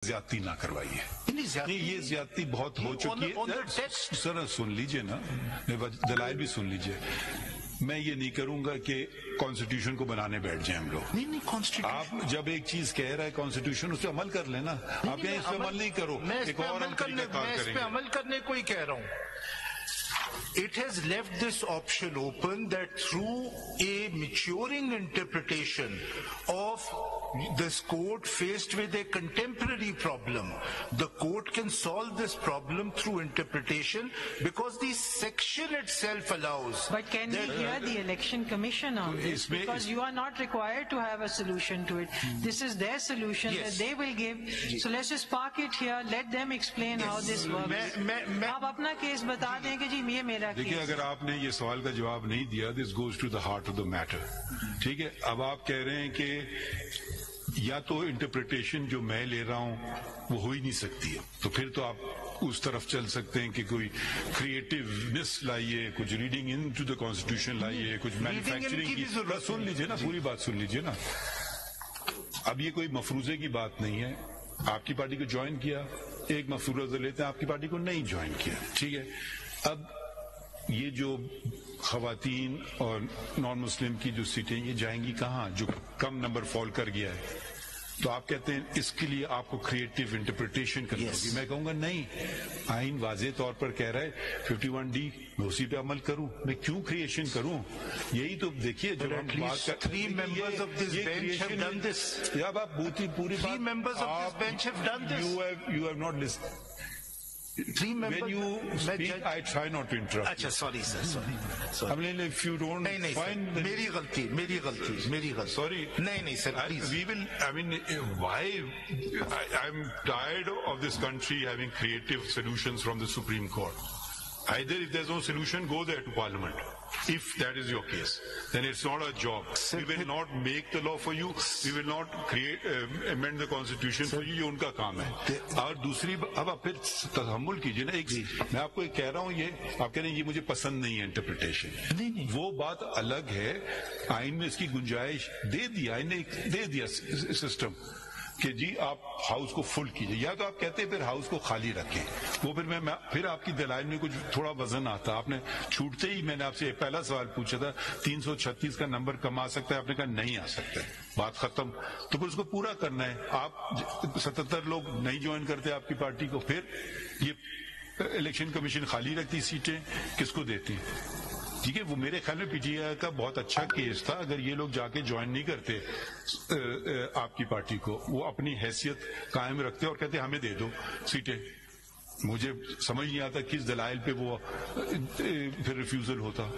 ज्यादती ना करवाइए। नहीं, ये ज्यादती बहुत हो चुकी है। सर सुन लीजिए ना, दलाइल भी सुन लीजिए। मैं ये नहीं करूंगा कि कॉन्स्टिट्यूशन को बनाने बैठ जाए हम लोग। नहीं कॉन्स्टिट्यूशन, आप जब एक चीज कह रहा है कॉन्स्टिट्यूशन, उस पर अमल कर लेना। आप इस पर अमल नहीं करो, एक और अमल करने को ही कह रहा हूं। It has left this option open that through a maturing interpretation of this court faced with a contemporary problem, the court can solve this problem through interpretation because the section itself allows. But can we hear the election commission on this? Because you are not required to have a solution to it. This is their solution that they will give. So let's just park it here. Let them explain how this works. आप अपना case बता दें कि जी ये मेरा देखिए, अगर आपने ये सवाल का जवाब नहीं दिया, this goes to the heart of the matter. ठीक है, अब आप कह रहे हैं कि या तो इंटरप्रिटेशन जो मैं ले रहा हूं वो हो ही नहीं सकती है, तो फिर तो आप उस तरफ चल सकते हैं कि कोई क्रिएटिवनेस लाइए, कुछ reading into the constitution लाइए, कुछ मैन्युफैक्चरिंग की। सुन लीजिए ना, पूरी बात सुन लीजिए ना। अब ये कोई मफरूजे की बात नहीं है। आपकी पार्टी को ज्वाइन किया, एक मफरूजा लेते हैं, आपकी पार्टी को नहीं ज्वाइन किया। ठीक है, अब ये जो खवातीन और नॉन मुस्लिम की जो सीटें ये जाएंगी कहाँ, जो कम नंबर फॉल कर गया है। तो आप कहते हैं इसके लिए आपको क्रिएटिव इंटरप्रिटेशन करनी होगी। मैं कहूंगा नहीं, आइन वाजे तौर पर कह रहा है 51D, मैं उसी पे अमल करूं। मैं क्यों क्रिएशन करूं? यही तो देखिए, जब हम बात करते हैं 3 members of this bench have done this. या आप पूरी 3 members of this bench have done this. You have not listened. 3 members. When you speak, I try not to interrupt. अच्छा, sorry sir, sorry. I mean, if you don't find sir, मेरी गलती। Sorry. नहीं sir, please. We will. I mean, why? I'm tired of this country having creative solutions from the Supreme Court. Either if there's no solution, go there to Parliament. If that is your case, then it's not our job. We will not make the law for you. We will not amend the constitution for you. ये उनका काम है। और दूसरी, अब आप फिर तहम्मुल कीजिए ना। एक मैं आपको एक कह रहा हूँ, ये आप कह रहे हैं ये मुझे पसंद नहीं है इंटरप्रिटेशन। नहीं, वो बात अलग है। आइन में इसकी गुंजाइश दे दी, आइन ने दे दिया सिस्टम कि जी आप हाउस को फुल कीजिए, या तो आप कहते हैं फिर हाउस को खाली रखें। वो फिर आपकी दलाइल में कुछ थोड़ा वजन आता। आपने छूटते ही मैंने आपसे पहला सवाल पूछा था 336 का नंबर कम आ सकता है, आपने कहा नहीं आ सकता है, बात खत्म। तो फिर उसको पूरा करना है। आप 77 लोग नहीं ज्वाइन करते आपकी पार्टी को, फिर ये इलेक्शन कमीशन खाली रखती सीटें किसको देती? ठीक है, वो मेरे ख्याल में पीटीआई का बहुत अच्छा केस था। अगर ये लोग जाके ज्वाइन नहीं करते आपकी पार्टी को, वो अपनी हैसियत कायम रखते और कहते हमें दे दो सीटें। मुझे समझ नहीं आता किस दलाइल पे वो फिर रिफ्यूजल होता।